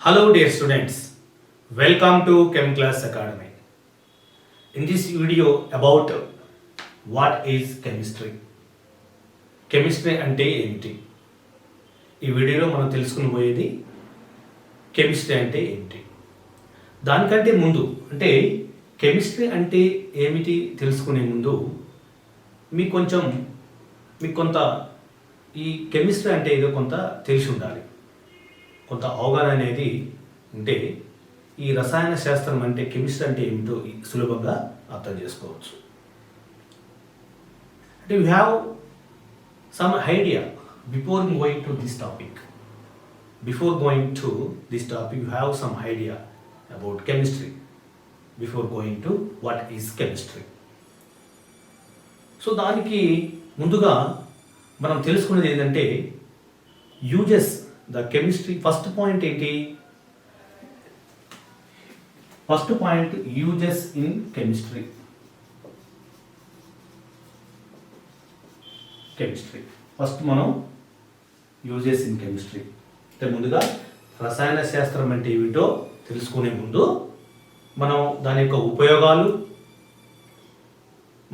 Hello dear students, welcome to Chem Class Academy. In this video about what is chemistry. Chemistry అంటే ఏమిటి? ఈ వీడియోలో మనం తెలుసుకునిపోయేది chemistry అంటే ఏమిటి. దానికంటే ముందు అంటే కెమిస్ట్రీ అంటే ఏమిటి తెలుసుకునే ముందు మీకు కొంత ఈ కెమిస్ట్రీ అంటే ఏదో కొంత తెలిసి ఉండాలి, కొంత అవగాహన అనేది ఉంటే ఈ రసాయన శాస్త్రం అంటే కెమిస్ట్రీ అంటే ఏమిటో సులభంగా అర్థం చేసుకోవచ్చు. అంటే you have some idea before going to this topic. Before going to this topic, you have some idea about chemistry before going to what is chemistry. So దానికి ముందుగా మనం తెలుసుకునేది ఏంటంటే uses the chemistry. First point ఏంటి? First point uses in chemistry. First మనం uses in chemistry అంటే ముందుగా రసాయన శాస్త్రం అంటే ఏమిటో తెలుసుకునే ముందు మనం దాని యొక్క ఉపయోగాలు,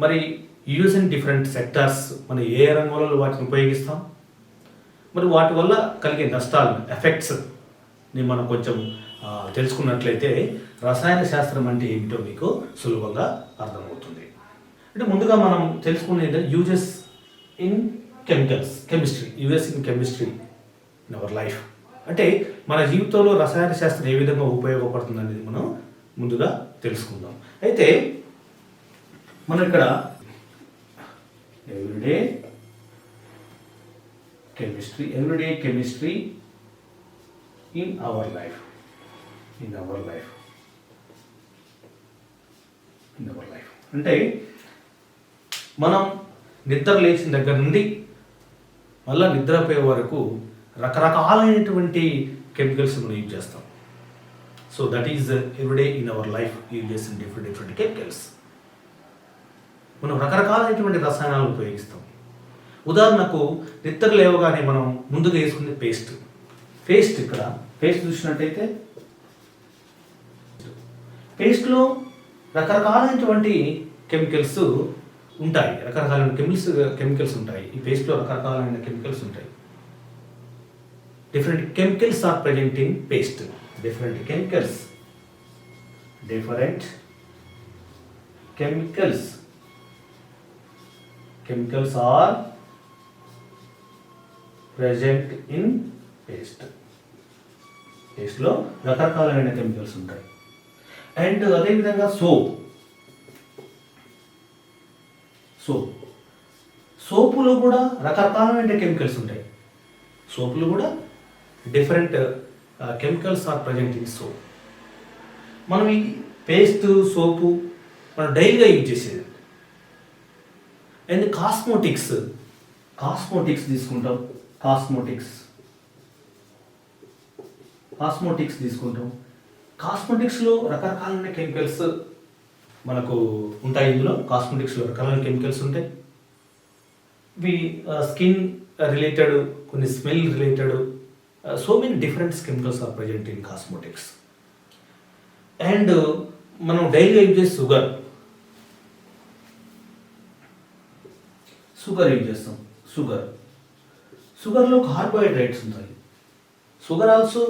మరి యూజ్ ఇన్ డిఫరెంట్ సెక్టార్స్, మనం ఏ రంగంలో వాటిని ఉపయోగిస్తాం, మరి వాటి వల్ల కలిగే నష్టాలు, ఎఫెక్ట్స్ని మనం కొంచెం తెలుసుకున్నట్లయితే రసాయన శాస్త్రం అంటే ఏమిటో మీకు సులభంగా అర్థమవుతుంది. అంటే ముందుగా మనం తెలుసుకునేది uses in chemistry, uses in chemistry in our life. అంటే మన జీవితంలో రసాయన శాస్త్రం ఏ విధంగా ఉపయోగపడుతుంది అనేది మనం ముందుగా తెలుసుకుందాం. అయితే మనం ఇక్కడ everyday chemistry in our life అంటే మనం నిద్ర లేచిన దగ్గర నుండి మళ్ళీ నిద్రపోయే వరకు రకరకాలైనటువంటి కెమికల్స్ మనం యూజ్ చేస్తాం. So that is everyday in our life uses in different chemicals. మనం రకరకాలైనటువంటి రసాయనాలు ఉపయోగిస్తాం. ఉదాహరణకు నిద్ర లేవగానే మనం ముందుగా వేసుకునే పేస్ట్ ఇక్కడ పేస్ట్ చూసినట్టయితే పేస్ట్లో రకరకాలైనటువంటి కెమికల్స్ ఉంటాయి, రకరకాలైన కెమికల్స్ ఉంటాయి. ఈ పేస్ట్లో రకరకాలైన కెమికల్స్ ఉంటాయి. Different chemicals are present in paste. Different chemicals are present in paste. పేస్ట్లో రకరకాలైన కెమికల్స్ ఉంటాయి. అండ్ అదేవిధంగా సోపులో కూడా రకరకాలైన కెమికల్స్ ఉంటాయి. సోపులు కూడా different chemicals are present in soap. మనం ఈ పేస్ట్, సోపు మనం డైలీగా యూజ్ చేసేది. అండ్ కాస్మోటిక్స్ తీసుకుంటాం. కాస్మోటిక్స్లో రకరకాలైన కెమికల్స్ మనకు ఉంటాయి. ఇందులో కాస్మోటిక్స్లో రకరకాలైన కెమికల్స్ ఉంటాయి. ఇవి స్కిన్ రిలేటెడ్, కొన్ని smell related, so many different chemicals are present in cosmetics. And మనం డైలీగా యూజ్ చేసే షుగర్ యూజ్ చేస్తాం. షుగర్లో కార్బోహైడ్రేట్స్ ఉంటాయి. Sugar also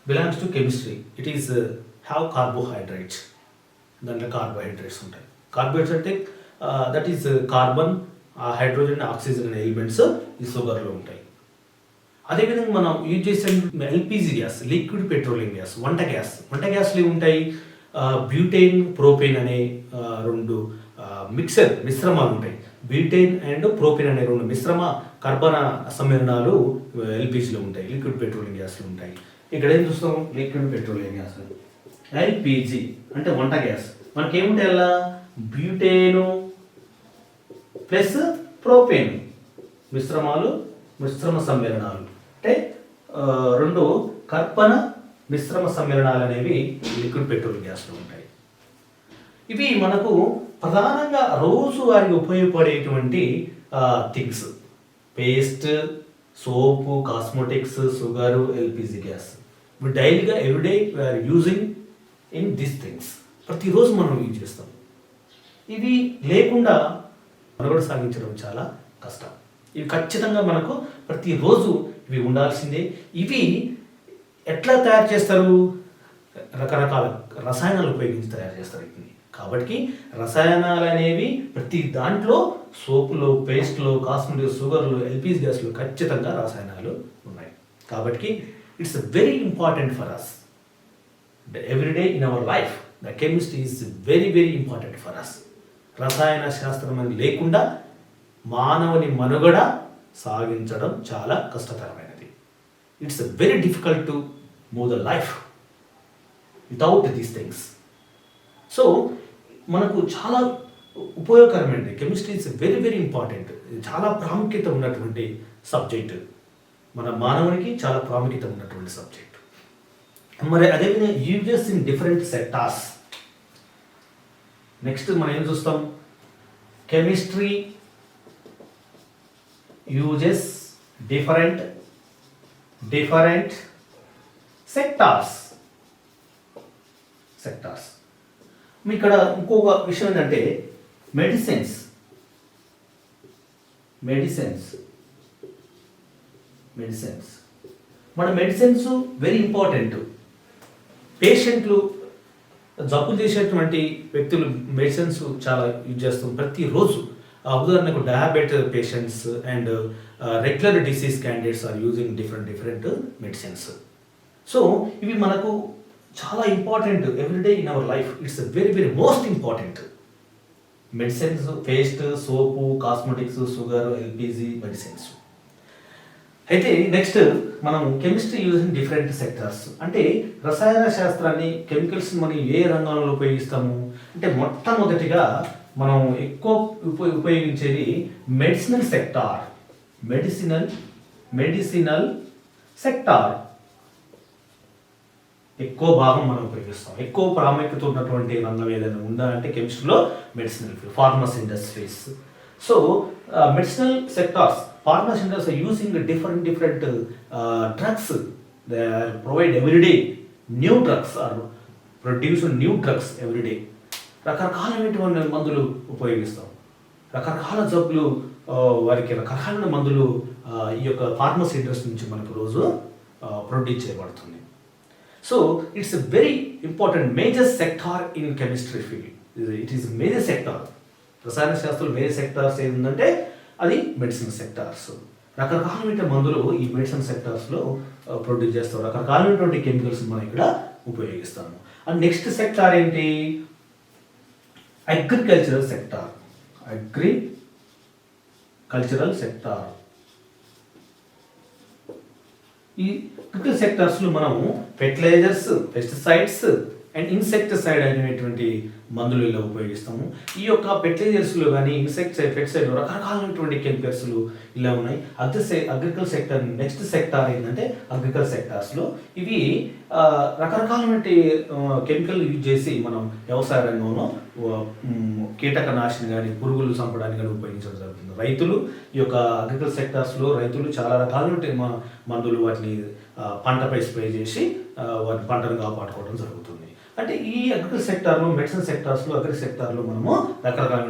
belongs to chemistry. It is have carbohydrates. దాంట్లో కార్బోహైడ్రేట్స్ ఉంటాయి. కార్బోహైడ్రేట్స్ అంటే that is carbon, hydrogen, oxygen అనే ఎలిమెంట్స్ ఈ షుగర్లో ఉంటాయి. అదేవిధంగా మనం యూజ్ చేసే LPG gas, liquid petroleum gas, వంట గ్యాస్లు ఉంటాయి. బ్యూటేన్, ప్రోపేన్ అనే రెండు మిశ్రమాలు ఉంటాయి. బ్యూటేన్ అండ్ ప్రోపేన్ అనే రెండు మిశ్రమ కర్బన సమ్మేళనాలు ఎల్పిజిలో ఉంటాయి, లిక్విడ్ పెట్రోలియం గ్యాస్లు ఉంటాయి. ఇక్కడ ఏం చూస్తాం? Liquid petroleum gas. ఎల్పిజి అంటే వంట గ్యాస్. మనకేముంటాయి అలా? బ్యూటేను ప్లస్ ప్రోపేన్ మిశ్రమ సమ్మేళనాలు. అంటే రెండు కర్బన మిశ్రమ సమ్మేళనాలు అనేవి లిక్విడ్ పెట్రోల్ గ్యాస్లో ఉంటాయి. ఇవి మనకు ప్రధానంగా రోజువారీగా ఉపయోగపడేటువంటి things. Paste, soap, cosmetics, sugar, LPG gas. డైలీగా everyday we are using in these things. ప్రతిరోజు మనం యూజ్ చేస్తాం. ఇవి లేకుండా మనుగడ సాగించడం చాలా కష్టం. ఇవి ఖచ్చితంగా మనకు ప్రతిరోజు ఇవి ఉండాల్సిందే. ఇవి ఎట్లా తయారు చేస్తారు? రకరకాల రసాయనాలు ఉపయోగించి తయారు చేస్తారు వీటిని. కాబట్టి రసాయనాలు అనేవి ప్రతి దాంట్లో సోపులో, పేస్ట్లో, కాస్మెటిక్స్, షుగర్లు, ఎల్పిజి గ్యాస్లు ఖచ్చితంగా రసాయనాలు ఉన్నాయి. కాబట్టి it's very important for us everyday in our life. The chemistry is very very important for us. రసాయన శాస్త్రం అనేది లేకుండా మానవుని మనుగడ సాగించడం చాలా కష్టతరమైనది. It's very difficult to move the life without these things. So మనకు చాలా ఉపయోగకరమైనది. Chemistry is very very important. చాలా ప్రాముఖ్యత ఉన్నటువంటి సబ్జెక్ట్. మన మానవునికి చాలా ప్రాముఖ్యత ఉన్నటువంటి సబ్జెక్ట్. మరి అదేవిధంగా uses in different sectors. Next మనం ఏం చూస్తాం? Chemistry uses different sectors. ఇక్కడ ఇంకొక విషయం ఏంటంటే మెడిసిన్స్ మన మెడిసిన్స్ వెరీ ఇంపార్టెంట్. పేషెంట్లు, జబ్బు చేసేటువంటి వ్యక్తులు మెడిసిన్స్ చాలా యూజ్ చేస్తాం ప్రతిరోజు. ఉదాహరణకు diabetic patients and regular disease candidates are using different medicines. So ఇవి మనకు చాలా important everyday in our life. It's very very most important. Medicines, paste, soap, cosmetics, sugar, LPG medicines. అయితే నెక్స్ట్ మనం chemistry using different sectors అంటే రసాయన శాస్త్రాన్ని, chemicals మనం ఏ రంగంలో ఉపయోగిస్తాము అంటే మొట్టమొదటిగా మనం ఎక్కువ ఉపయోగించేది మెడిసినల్ సెక్టార్. ఎక్కువ భాగం మనం ఉపయోగిస్తాం. ఎక్కువ ప్రాముఖ్యత ఉన్నటువంటి రంగం ఏదైనా ఉందా అంటే కెమిస్ట్రీలో medicinal field, pharmacy industries. So medicinal sectors, pharmacy industries are using different drugs. They are provide every day new drugs or produce new drugs every day. రకరకాలైనటువంటి మందులు ఉపయోగిస్తాం. రకరకాల జబ్బులు వారికి రకరకాల మందులు ఈ యొక్క ఫార్మసీ ఇండస్ట్రీ నుంచి మనకు రోజు ప్రొడ్యూస్ చేయబడుతుంది. So it's very important major sector in chemistry field. It is major sector. రసాయన శాస్త్రంలో మేజర్ సెక్టార్స్ ఏంటంటే అది మెడిసిన్ సెక్టార్స్. రకరకాలైన మందులు ఈ మెడిసిన్ సెక్టార్స్లో ప్రొడ్యూస్ చేస్తాం. రకరకాలైనటువంటి కెమికల్స్ మనం ఇక్కడ ఉపయోగిస్తాము. అండ్ నెక్స్ట్ సెక్టార్ ఏంటి? Agricultural sector. ఈ అగ్రికల్చర్ సెక్టార్స్లో మనము ఫెర్టిలైజర్స్, పెస్టిసైడ్స్ అండ్ ఇన్సెక్టిసైడ్ అనేటువంటి మందులు ఇలా ఉపయోగిస్తాము. ఈ యొక్క ఫెర్టిలైజర్స్లో కానీ పెస్టిసైడ్ రకరకాలైనటువంటి కెమికల్స్లు ఇలా ఉన్నాయి. Agriculture sector. నెక్స్ట్ సెక్టార్ ఏంటంటే అగ్రికల్చర్ సెక్టార్స్లో ఇవి రకరకాలైన కెమికల్ యూజ్ చేసి మనం వ్యవసాయ రంగంలో కీటకనాశిని కానీ పురుగులు చంపడానికి కానీ ఉపయోగించడం జరుగుతుంది. రైతులు ఈ యొక్క అగ్రికల్చర్ సెక్టార్స్లో రైతులు చాలా రకాలైన మందులు వాటిని పంటపై స్ప్రే చేసి వాటి పంటను కాపాడుకోవడం జరుగుతుంది. అంటే ఈ అగ్రికల్చర్ సెక్టార్లో, మెడిసిన్ సెక్టార్స్లో, అగ్రి సెక్టార్లో మనము రకరకాల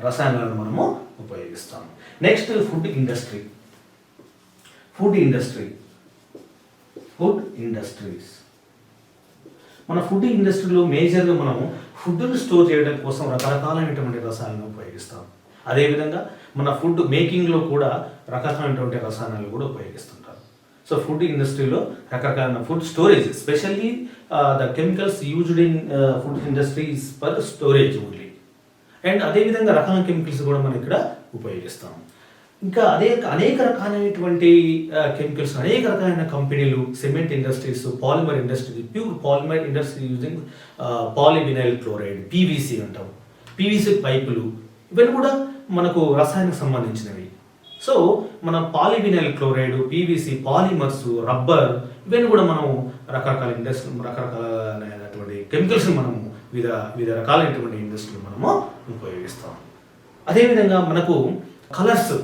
రసాయనాలను మనము ఉపయోగిస్తాము. Next food industries. మన ఫుడ్ ఇండస్ట్రీలో మేజర్గా మనము ఫుడ్ను స్టోర్ చేయడం కోసం రకరకాలైనటువంటి రసాయనాలను ఉపయోగిస్తాం. అదేవిధంగా మన ఫుడ్ మేకింగ్లో కూడా రకరకాలైనటువంటి రసాయనాలు కూడా ఉపయోగిస్తుంటారు. సో ఫుడ్ ఇండస్ట్రీలో రకరకాల food storage, specially the chemicals used in food industry is for storage only. And అదేవిధంగా రకాల కెమికల్స్ కూడా మనం ఇక్కడ ఉపయోగిస్తాం. ఇంకా అనేక రకాలైనటువంటి కెమికల్స్, అనేక రకాలైన కంపెనీలు, cement industries, polymer industry, pure polymer industry using polyvinyl chloride, PVC అంటాం. పీవీసీ పైపులు ఇవన్నీ కూడా మనకు రసాయనకు సంబంధించినవి. సో మన polyvinyl chloride, PVC, polymers, rubber ఇవన్నీ కూడా మనం రకరకాలైనటువంటి కెమికల్స్ మనము వివిధ రకాలైనటువంటి ఇండస్ట్రీలు మనము ఉపయోగిస్తాం. అదేవిధంగా మనకు కలర్స్,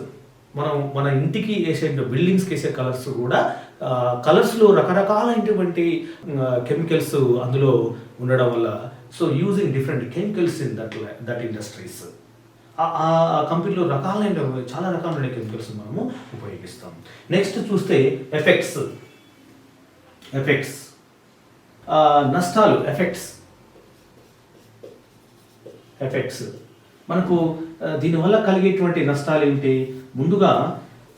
మనం మన ఇంటికి వేసే, బిల్డింగ్స్కి వేసే కలర్స్ కూడా కలర్స్లో రకరకాలైనటువంటి కెమికల్స్ అందులో ఉండడం వల్ల so using different chemicals in that industries ఆ కంపెనీలో చాలా రకాలైన కెమికల్స్ మనము ఉపయోగిస్తాం. నెక్స్ట్ చూస్తే ఎఫెక్ట్స్ నష్టాలు ఎఫెక్ట్స్ మనకు దీనివల్ల కలిగేటువంటి నష్టాలు ఏమిటి? ముందుగా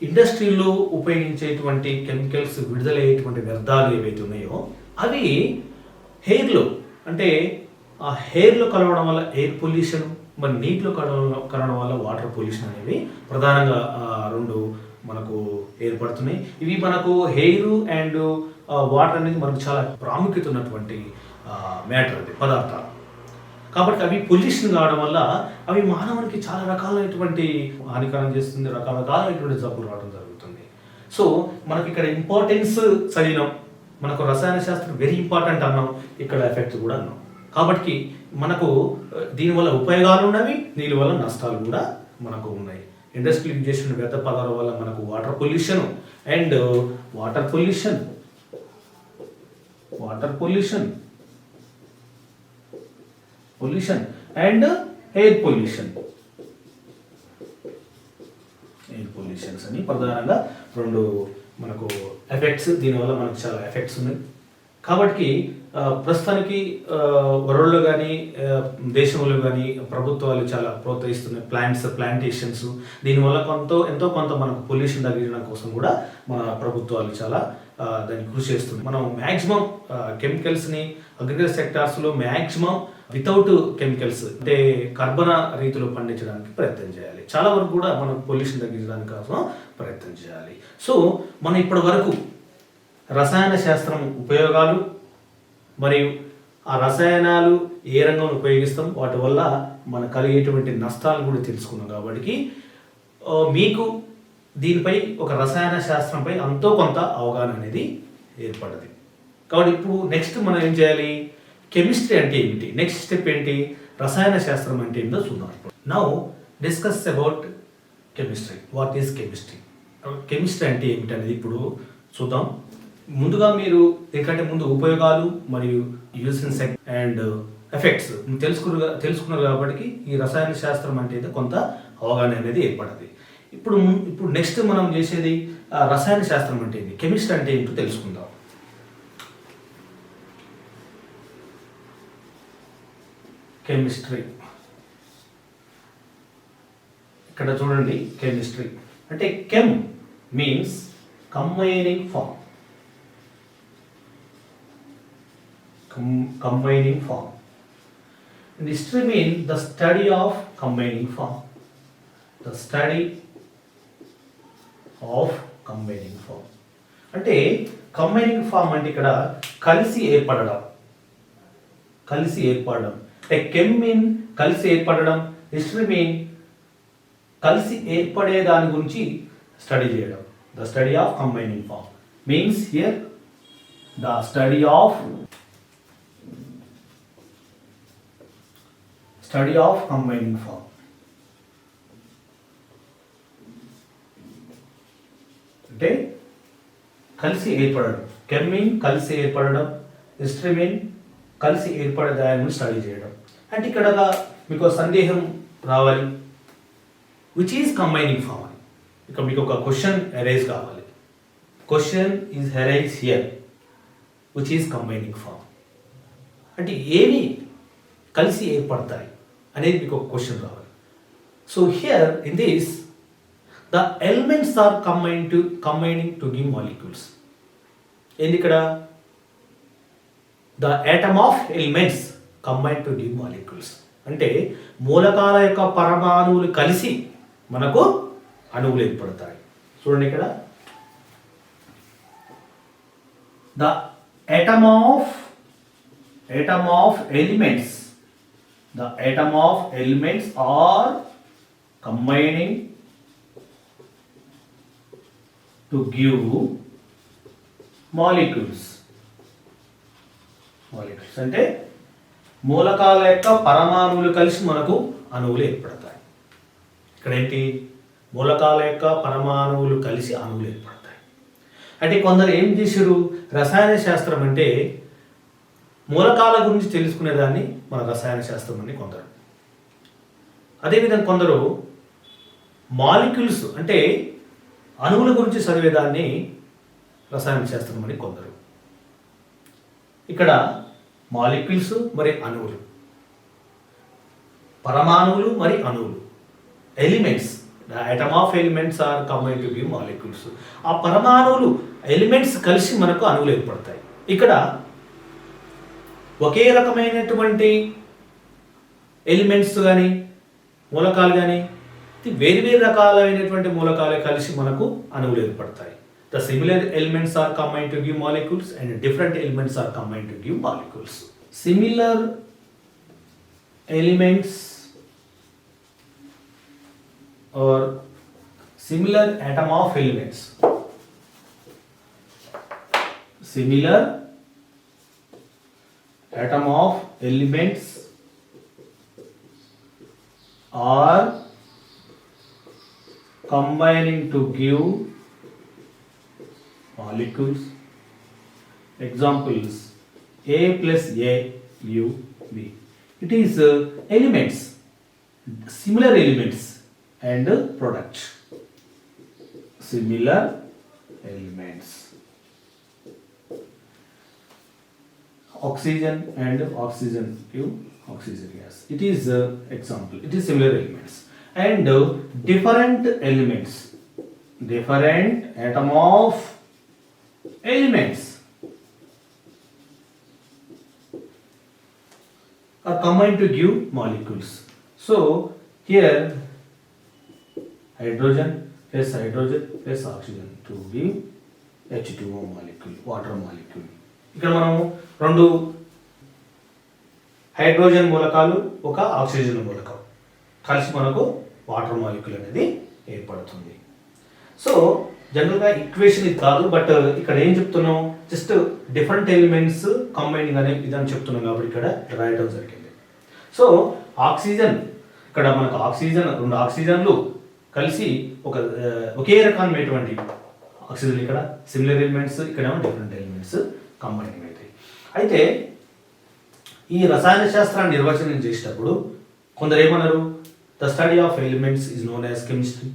ఇండస్ట్రీలో ఉపయోగించేటువంటి కెమికల్స్ విడుదలయ్యేటువంటి వ్యర్థాలు ఏవైతే ఉన్నాయో అవి హెయిర్లో అంటే ఆ హెయిర్లో కలవడం వల్ల ఎయిర్ పొల్యూషన్, మరి నీటిలో కలవడం వల్ల వాటర్ పొల్యూషన్ అనేవి ప్రధానంగా రెండు మనకు ఏర్పడుతున్నాయి. ఇవి మనకు హెయిర్ అండ్ వాటర్ అనేది మనకు చాలా ప్రాముఖ్యత ఉన్నటువంటి మ్యాటర్ అది పదార్థాలు. కాబట్టి అవి పొల్యూషన్ కావడం వల్ల అవి మానవునికి చాలా రకాలైనటువంటి హానికరం చేస్తుంది, రకరకాలైనటువంటి జబ్బులు రావడం జరుగుతుంది. సో మనకి ఇక్కడ ఇంపార్టెన్స్ చదివినాం, మనకు రసాయన శాస్త్రం వెరీ ఇంపార్టెంట్ అన్నాం, ఇక్కడ ఎఫెక్ట్స్ కూడా అన్నాం. కాబట్టి మనకు దీనివల్ల ఉపయోగాలు ఉన్నవి, దీనివల్ల నష్టాలు కూడా మనకు ఉన్నాయి. ఇండస్ట్రియల్ చేసిన వ్యర్థ పదార్థాల వల్ల మనకు water pollution and water pollution and air pollutions అని ప్రధానంగా రెండు మనకు ఎఫెక్ట్స్, దీనివల్ల మనకు చాలా ఎఫెక్ట్స్ ఉన్నాయి. కాబట్టి ప్రస్తుతానికి వరల్డ్లో కానీ దేశంలో కానీ ప్రభుత్వాలు చాలా ప్రోత్సహిస్తున్నాయి ప్లాంటేషన్స్. దీనివల్ల ఎంతో కొంత మనకు పొల్యూషన్ తగ్గించడం కోసం కూడా మన ప్రభుత్వాలు చాలా దాన్ని కృషి చేస్తుంది. మనం మ్యాక్సిమం కెమికల్స్ని అగ్రికల్చర్ సెక్టార్స్లో మ్యాక్సిమం వితౌట్ కెమికల్స్ అంటే కర్బన రీతిలో పండించడానికి ప్రయత్నం చేయాలి. చాలా వరకు కూడా మనం పొల్యూషన్ తగ్గించడానికి కోసం ప్రయత్నం చేయాలి. సో మనం ఇప్పటి వరకు రసాయన శాస్త్రం ఉపయోగాలు మరియు ఆ రసాయనాలు ఏ రంగంలో ఉపయోగిస్తాం, వాటి వల్ల మనకు కలిగేటువంటి నష్టాలు కూడా తెలుసుకున్నాం. కాబట్టి మీకు దీనిపై ఒక రసాయన శాస్త్రంపై ఎంతో కొంత అవగాహన అనేది ఏర్పడ్డది. కాబట్టి ఇప్పుడు నెక్స్ట్ మనం ఏం చేయాలి, కెమిస్ట్రీ అంటే ఏమిటి, నెక్స్ట్ స్టెప్ ఏంటి, రసాయన శాస్త్రం అంటే ఏంటో చూద్దాం. Now discuss about chemistry. What is chemistry? Chemistry అంటే ఏమిటి అనేది ఇప్పుడు చూద్దాం. ముందుగా మీరు దీనికంటే ముందు ఉపయోగాలు మరియు యూజెస్ అండ్ ఎఫెక్ట్స్ తెలుసుకున్నారు కాబట్టి ఈ రసాయన శాస్త్రం అంటే కొంత అవగాహన అనేది ఏర్పడింది. ఇప్పుడు నెక్స్ట్ మనం చేసేది రసాయన శాస్త్రం అంటే ఏంటి, కెమిస్ట్రీ అంటే ఏంటో తెలుసుకుందాం. కెమిస్ట్రీ ఇక్కడ చూడండి, కెమిస్ట్రీ అంటే chem means combining form. And history means the study of combining form. The study of combining form. అంటే కంబైనింగ్ ఫామ్ అంటే ఇక్కడ కలిసి ఏర్పడడం. అంటే కెమ్ మీన్ కలిసి ఏర్పడడం, హిస్టరీ మీన్ కలిసి ఏర్పడే దాని గురించి స్టడీ చేయడం. The study of combining form means here the study of combining form. అంటే కలిసి ఏర్పడడం, కెమ్ మీన్ కలిసి ఏర్పడడం, హిస్టరీ మీన్ కలిసి ఏర్పడే దాన్ని స్టడీ చేయడం. అంటే ఇక్కడ మీకు సందేహం రావాలి, విచ్ ఈజ్ కంబైనింగ్ ఫామ్ అని. ఇక్కడ మీకు ఒక క్వశ్చన్ అరైజ్ కావాలి. Question is arise here, which is combining form అంటే ఏవి కలిసి ఏర్పడతాయి అనేది మీకు ఒక క్వశ్చన్ రావాలి. So here in this the elements are combining to give molecules. ఏంది ఇక్కడ, the atom of elements combine to give molecules అంటే మూలకాల యొక్క పరమాణువులు కలిసి మనకు అణువులు ఏర్పడతాయి. చూడండి ఇక్కడ the atom of elements are combining to give molecules అంటే మూలకాల యొక్క పరమాణువులు కలిసి మనకు అణువులు ఏర్పడతాయి. ఇక్కడ ఏంటి, మూలకాల యొక్క పరమాణువులు కలిసి అణువులు ఏర్పడతాయి. అంటే కొందరు ఏం చేశారు, రసాయన శాస్త్రం అంటే మూలకాల గురించి తెలుసుకునేదాన్ని మన రసాయన శాస్త్రం అని కొందరు. అదేవిధంగా కొందరు మాలిక్యూల్స్ అంటే అణువుల గురించి చదివేదాన్ని రసాయన శాస్త్రం అని కొందరు. ఇక్కడ మాలిక్యూల్స్ మరి అణువులు, పరమాణువులు మరి అణువులు, elements, the atom of elements are combined to give molecules. ఆ పరమాణువులు ఎలిమెంట్స్ కలిసి మనకు అణువులు ఏర్పడతాయి. ఇక్కడ ఒకే రకమైనటువంటి ఎలిమెంట్స్ కానీ మూలకాలు కానీ వేరు వేరు రకాలైనటువంటి మూలకాలే కలిసి మనకు అణువులు ఏర్పడతాయి. The similar elements are combined to give molecules and different elements are combined to give molecules. Similar elements or similar atom of elements, similar atom of elements are combining to give molecules. Examples: A plus A, U, B. It is elements, similar elements and product. Similar elements. Oxygen and oxygen give oxygen gas. It is example. It is similar elements and different elements. Different atom of elements are combined to give molecules. So here hydrogen plus oxygen to give H2O molecule, water molecule. ఇక్కడ మనము రెండు hydrogen మూలకాలు ఒక oxygen మూలకం కలిసి మనకు water molecule అనేది ఏర్పడుతుంది. సో జనరల్గా ఈక్వేషన్ ఇది కాదు, బట్ ఇక్కడ ఏం చెప్తున్నాం, జస్ట్ డిఫరెంట్ ఎలిమెంట్స్ కంబైనింగ్ అనే విధానం చెప్తున్నాం కాబట్టి ఇక్కడ రాయడం జరిగింది. సో ఆక్సిజన్, ఇక్కడ మనకు ఆక్సిజన్, రెండు ఆక్సిజన్లు కలిసి ఒకే రకమైనటువంటి ఆక్సిజన్, ఇక్కడ సిమిలర్ ఎలిమెంట్స్, ఇక్కడేమో డిఫరెంట్ ఎలిమెంట్స్ కంబైనింగ్ అవుతాయి. అయితే ఈ రసాయన శాస్త్రాన్ని నిర్వచనం చేసేటప్పుడు కొందరు ఏమన్నారు, the study of elements is known as chemistry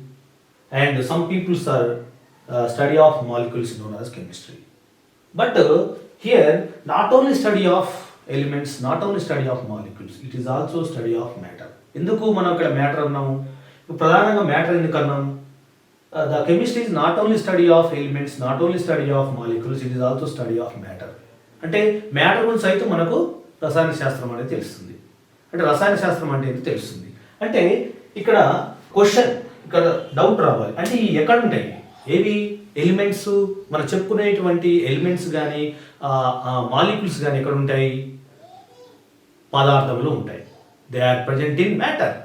and some peoples are study of molecules known as chemistry. But here not only study of elements, not only study of molecules, it is also study of matter. ఎందుకు మనం ఇక్కడ matter అన్నాము, ప్రధానంగా matter ఎందుకు అన్నాము, the chemistry is not only study of elements, not only study of molecules, it is also study of matter. అంటే matter గురించి అయితే మనకు రసాయన శాస్త్రం అనేది తెలుస్తుంది. అంటే రసాయన శాస్త్రం అంటే ఏంటి తెలుస్తుంది. అంటే ఇక్కడ క్వశ్చన్, ఇక్కడ డౌట్ రావాలి, అంటే ఈ ఎక్కడ ఉంటాయి ఏవి ఎలిమెంట్స్, మనం చెప్పుకునేటువంటి ఎలిమెంట్స్ కానీ మాలిక్యూల్స్ కానీ ఎక్కడ ఉంటాయి, పదార్థంలో ఉంటాయి. They are present in matter.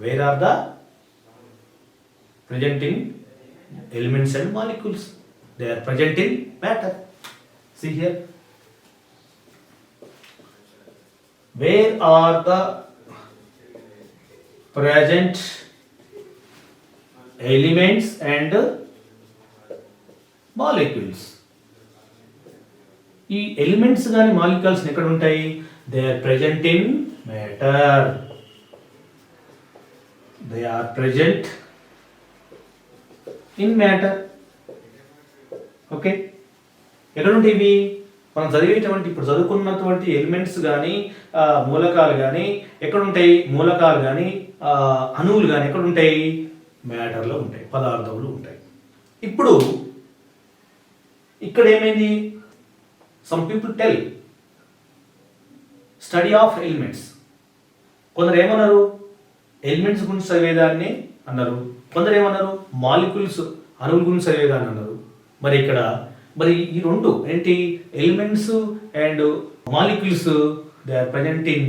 Where are the present in elements and molecules? They are present in matter. See here. Where are the present elements and molecules? ఈ ఎలిమెంట్స్ కానీ మాలిక్యూల్స్ ఎక్కడ ఉంటాయి, they are present in matter. They are present in matter. Okay, ఎక్కడ ఉంటాయి ఇవి, మనం చదివేటువంటి ఇప్పుడు చదువుకున్నటువంటి ఎలిమెంట్స్ కానీ మూలకాలు కానీ ఎక్కడ ఉంటాయి, మూలకాలు కానీ అణువులు కానీ ఎక్కడ ఉంటాయి, మ్యాటర్లో ఉంటాయి, పదార్థములు ఉంటాయి. ఇప్పుడు ఇక్కడ ఏమైంది, some people tell study of elements. కొందరు ఏమన్నారు, ఎలిమెంట్స్ గురించి చదివేదాన్ని అన్నారు. కొందరు ఏమన్నారు, మాలిక్యూల్స్ అణువుల గురించి చదివేదాన్ని అన్నారు. మరి ఇక్కడ మరి ఈ రెండు ఏంటి, elements and molecules, they are present in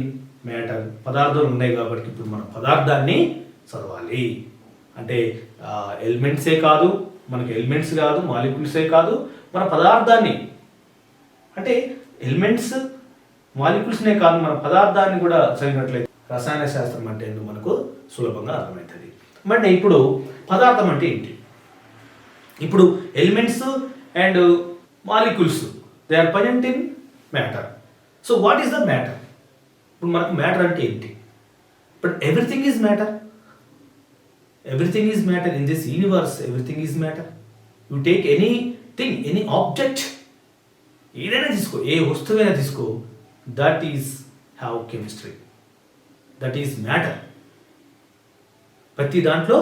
matter. పదార్థాలు ఉన్నాయి కాబట్టి ఇప్పుడు మనం పదార్థాన్ని చదవాలి. అంటే ఎలిమెంట్సే కాదు, మనకి ఎలిమెంట్స్ కాదు, మాలిక్యూల్సే కాదు, మన పదార్థాన్ని, అంటే ఎలిమెంట్స్ మాలిక్యూల్స్నే కాదు, మన పదార్థాన్ని కూడా చదివినట్లయితే రసాయన శాస్త్రం అంటే ఎందుకు మనకు సులభంగా అర్థమవుతుంది. అంటే ఇప్పుడు పదార్థం అంటే ఏంటి, ఇప్పుడు elements and molecules, they are present in matter. So what is the matter? ఇప్పుడు మనకు మ్యాటర్ అంటే ఏంటి? But everything is matter. Everything is matter in this universe. Everything is matter. You take anything, any object, ఏదైనా తీసుకో, ఏ వస్తువైనా తీసుకో, that is have chemistry, that is matter. ప్రతి దాంట్లో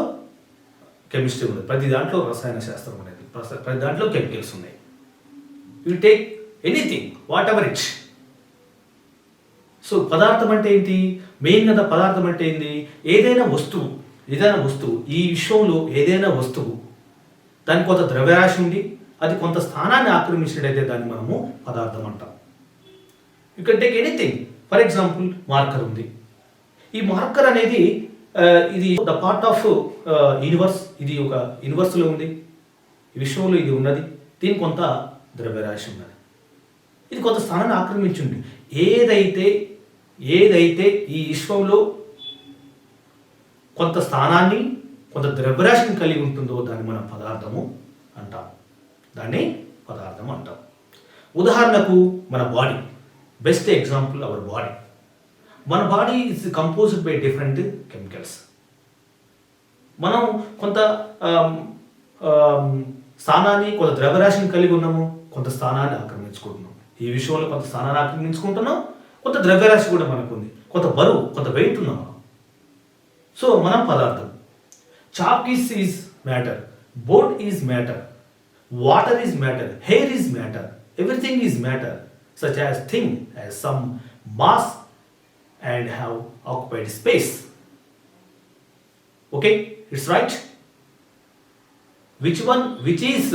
కెమిస్ట్రీ ఉంది, ప్రతి దాంట్లో రసాయన శాస్త్రం అనేది, ప్రతి దాంట్లో కెమికల్స్ ఉన్నాయి. You take anything, what ever it. So పదార్థం అంటే ఏంటి? మెయిన్ కదా పదార్థం అంటే ఏంటి? ఏదైనా వస్తువు, ఈ విశ్వంలో ఏదైనా వస్తువు దానికి కొంత ద్రవ్యరాశి ఉండి అది కొంత స్థానాన్ని ఆక్రమించినట్టయితే దాన్ని మనము పదార్థం అంటాం. You can take anything. For example marker ఉంది. ఈ మార్కర్ అనేది ఇది ద పార్ట్ ఆఫ్ యూనివర్స్. ఇది ఒక యూనివర్స్లో ఉంది, ఈ విశ్వంలో ఇది ఉన్నది, దీనికి కొంత ద్రవ్యరాశి ఉన్నది, ఇది కొంత స్థానాన్ని ఆక్రమించింది. ఏదైతే ఈ విశ్వంలో కొంత స్థానాన్ని, కొంత ద్రవ్యరాశిని కలిగి ఉంటుందో దాన్ని మనం పదార్థము అంటాం. ఉదాహరణకు మన body, best example our body. మన body is composed by different chemicals. మనం కొంత స్థానాన్ని, కొంత ద్రవ్యరాశిని కలిగి ఉన్నాము, కొంత స్థానాన్ని ఆక్రమించుకుంటున్నాం. ఈ విషయంలో కొంత స్థానాన్ని ఆక్రమించుకుంటున్నాం, కొంత ద్రవ్యరాశి కూడా మనకు ఉంది, కొంత బరువు, కొంత వెయిట్ ఉన్నాం. సో మనం పదార్థం. Chalk is matter, boat is matter, water is matter, hair is matter, everything is matter, such as thing has some mass and have occupied space. Okay, it's right. Which is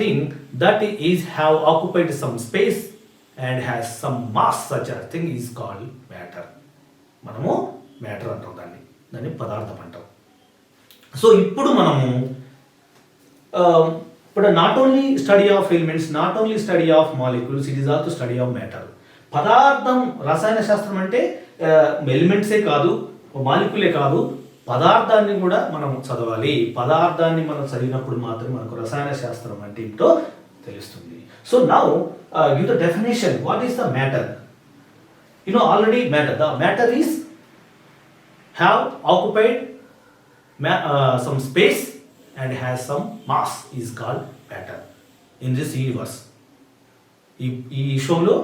thing that is have occupied some space and has some mass, such as thing is called matter. మనము matter అంటాం, దాన్ని పదార్థం అంటాం. So ఇప్పుడు మనము not only study of elements, not only study of molecules, it is also study of matter. పదార్థం, రసాయన శాస్త్రం అంటే ఎలిమెంట్సే కాదు, మాలిక్యులే కాదు, పదార్థాన్ని కూడా మనం చదవాలి. పదార్థాన్ని మనం చదివినప్పుడు మాత్రమే మనకు రసాయన శాస్త్రం అంటే ఏంటో తెలుస్తుంది. So now give the definition. What is the matter? You know already matter. The matter is have occupied some space and has some mass is called matter in this universe. ఈ విశ్వంలో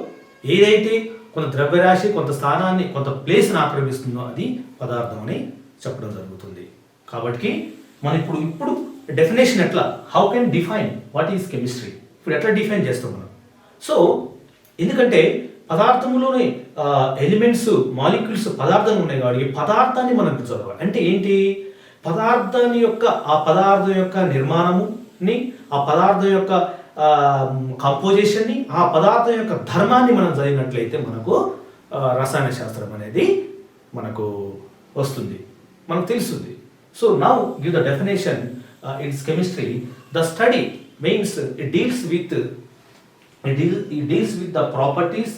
ఏదైతే కొంత ద్రవ్యరాశి, కొంత స్థానాన్ని, కొంత ప్లేస్ని ఆక్రమిస్తుందో అది పదార్థం అని చెప్పడం జరుగుతుంది. కాబట్టి మనం ఇప్పుడు డెఫినేషన్ ఎట్లా, how can define what is chemistry, ఇప్పుడు ఎట్లా డిఫైన్ చేస్తాం మనం? సో ఎందుకంటే పదార్థంలోనే ఎలిమెంట్స్, మాలిక్యూల్స్ పదార్థం ఉన్నాయి కాబట్టి పదార్థాన్ని మనం చదవాలి. అంటే ఏంటి? పదార్థం యొక్క నిర్మాణముని, ఆ పదార్థం యొక్క కంపోజిషన్ని, ఆ పదార్థం యొక్క ధర్మాన్ని మనం చదివినట్లయితే మనకు రసాయన శాస్త్రం అనేది మనకు వస్తుంది, మనకు తెలుస్తుంది. So now give the definition. It's chemistry. The study means it deals with the properties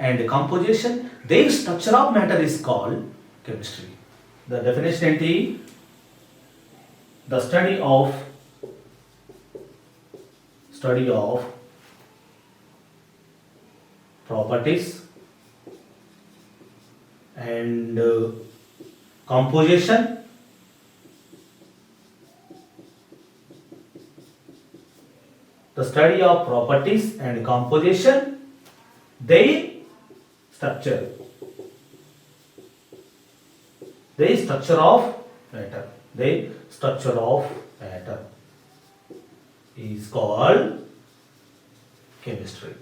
and composition. Their structure of matter is called chemistry. The definition ఏంటి? The study of properties and composition, the study of properties and composition, their structure of matter. The structure of matter is called chemistry.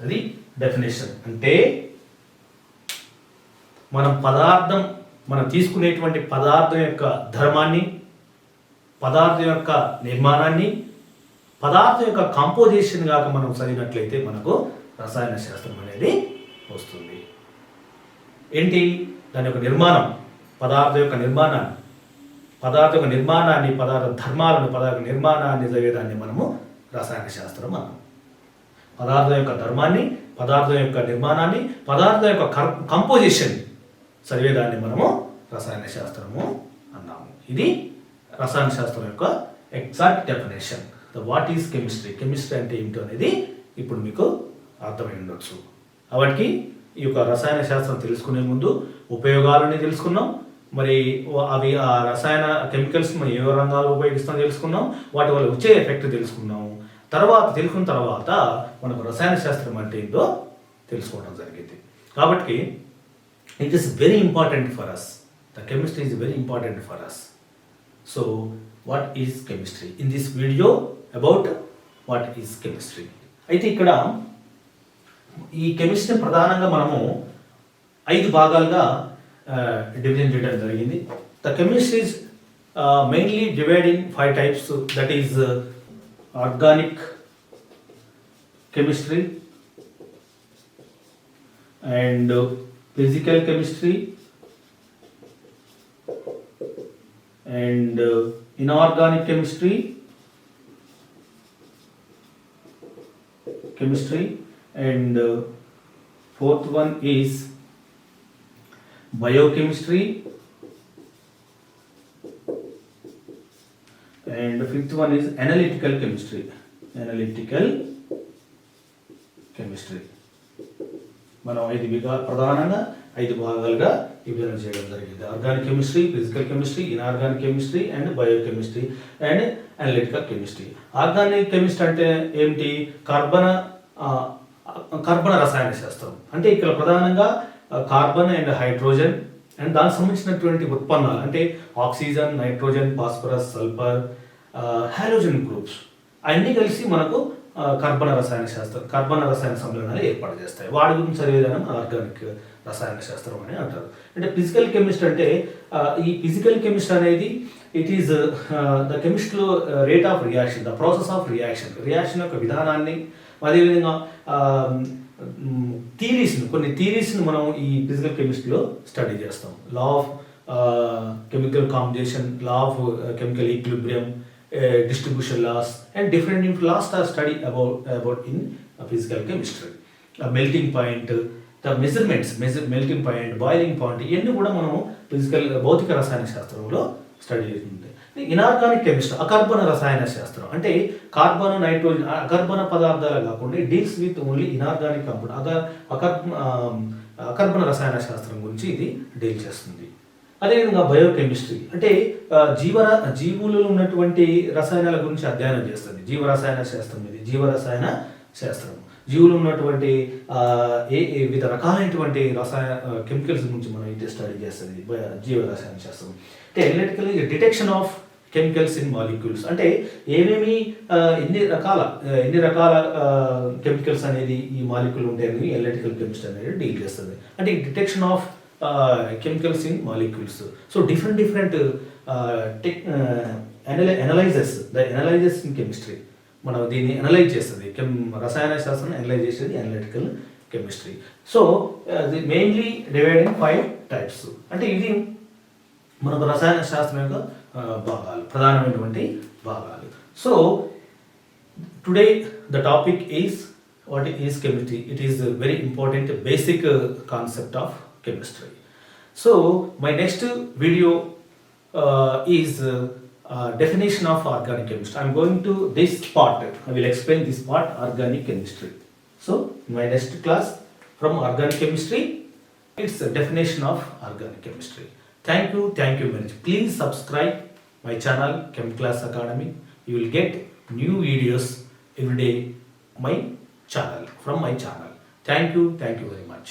అది definition. అంటే మనం తీసుకునేటువంటి పదార్థం యొక్క ధర్మాన్ని, పదార్థం యొక్క నిర్మాణాన్ని, పదార్థం యొక్క కాంపోజిషన్ గాక మనం చదివినట్లయితే మనకు రసాయన శాస్త్రం అనేది వస్తుంది. ఏంటి? దాని యొక్క నిర్మాణం, పదార్థం యొక్క నిర్మాణాన్ని, పదార్థ ధర్మాలను, పదార్థ నిర్మాణాన్ని చదివేదాన్ని మనము రసాయన శాస్త్రం అన్నాము. పదార్థం యొక్క ధర్మాన్ని, పదార్థం యొక్క నిర్మాణాన్ని, పదార్థం యొక్క కంపోజిషన్ చదివేదాన్ని మనము రసాయన శాస్త్రము అన్నాము. ఇది రసాయన శాస్త్రం యొక్క exact definition. What is chemistry, chemistry అంటే ఏమిటో అనేది ఇప్పుడు మీకు అర్థమై ఉండొచ్చు. కాబట్టి ఈ యొక్క రసాయన శాస్త్రం తెలుసుకునే ముందు ఉపయోగాలని తెలుసుకున్నాం, మరి అవి ఆ రసాయన కెమికల్స్ మనం ఏ రంగాలు ఉపయోగిస్తామో తెలుసుకున్నాం, వాటి వల్ల వచ్చే ఎఫెక్ట్ తెలుసుకున్నాం. తెలుసుకున్న తర్వాత మనకు రసాయన శాస్త్రం అంటే ఏంటో తెలుసుకోవడం జరిగింది. కాబట్టి it is very important for us, the chemistry is very important for us. So what is chemistry? In this video about what is chemistry. అయితే ఇక్కడ ఈ కెమిస్ట్రీ ప్రధానంగా మనము 5 భాగాలుగా డివిజన్ చేయడం జరిగింది. The chemistry is mainly divide in 5 types, that is organic chemistry and physical chemistry and inorganic chemistry and fourth one is biochemistry and fifth one is analytical chemistry. మనం 5 ప్రధానంగా 5 భాగాలుగా విభజన చేయడం జరిగింది. Organic chemistry, physical chemistry, inorganic chemistry and biochemistry and analytical chemistry. Organic chemistry అంటే ఏమిటి? కార్బన రసాయన శాస్త్రం. అంటే ఇక్కడ ప్రధానంగా కార్బన్ అండ్ హైడ్రోజన్ అండ్ దానికి సంబంధించినటువంటి ఉత్పన్నాలు అంటే oxygen, nitrogen, phosphorus, sulphur, halogen groups అన్నీ కలిసి మనకు కార్బన రసాయన సమ్మేళనాలు ఏర్పాటు చేస్తాయి. వాటి గురించి చదివే విధానం ఆర్గానిక్ రసాయన శాస్త్రం అని అంటారు. అంటే ఫిజికల్ కెమిస్ట్రీ అంటే ఈ ఫిజికల్ కెమిస్ట్రీ అనేది ఇట్ ఈస్ ద కెమిస్ట్రీలో rate of reaction, the process of reaction యొక్క విధానాన్ని, అదేవిధంగా కొన్ని థీరీస్ని మనం ఈ ఫిజికల్ కెమిస్ట్రీలో స్టడీ చేస్తాం. Law of chemical combination, law of chemical equilibrium, distribution laws and different laws are studied about in physical chemistry. Melting point, the measurements, melting point, boiling point, ఇవన్నీ కూడా మనము భౌతిక రసాయన శాస్త్రంలో స్టడీ చేస్తుంది. ఇనార్గానిక్ కెమిస్ట్రీ అకర్బన రసాయన శాస్త్రం అంటే కార్బన్, నైట్రోజన్ అకర్బన పదార్థాలు కాకుండా deals with only inorganic compound, అకర్బన రసాయన శాస్త్రం గురించి ఇది డీల్ చేస్తుంది. అదేవిధంగా బయోకెమిస్ట్రీ అంటే జీవులలో ఉన్నటువంటి రసాయనాల గురించి అధ్యయనం చేస్తుంది. జీవరసాయన శాస్త్రం ఇది జీవరసాయన శాస్త్రం. జీవులు ఉన్నటువంటి వివిధ రకాలైనటువంటి కెమికల్స్ గురించి మనం ఇది స్టడీ చేస్తుంది జీవరసాయన శాస్త్రం. అంటే analytical detection of chemicals in molecules అంటే ఏమేమి ఎన్ని రకాల కెమికల్స్ అనేది ఈ మాలిక్యూల్ ఉంటాయని అనలిటికల్ కెమిస్ట్రీ అనేది డీల్ చేస్తుంది. అంటే detection of chemicals in molecules. So different analyzes, the analysis in chemistry మనం దీన్ని అనలైజ్ చేస్తుంది. రసాయన శాస్త్రం అనలైజ్ చేసేది అనలిటికల్ కెమిస్ట్రీ. సో అది మెయిన్లీ డివైడ్ ఇన్ 5 టైప్స్. అంటే ఇది మనకు రసాయన శాస్త్రం యొక్క భాగాలు, ప్రధానమైనటువంటి భాగాలు. So today the topic is what is chemistry. It is very important basic concept of chemistry. So my next video is definition of organic chemistry. I am going to this part. I will explain this part, organic chemistry. So my next class from organic chemistry, it's a definition of organic chemistry. Thank you very much. Please subscribe my channel Chem Class Academy. You will get new videos every day from my channel. Thank you very much.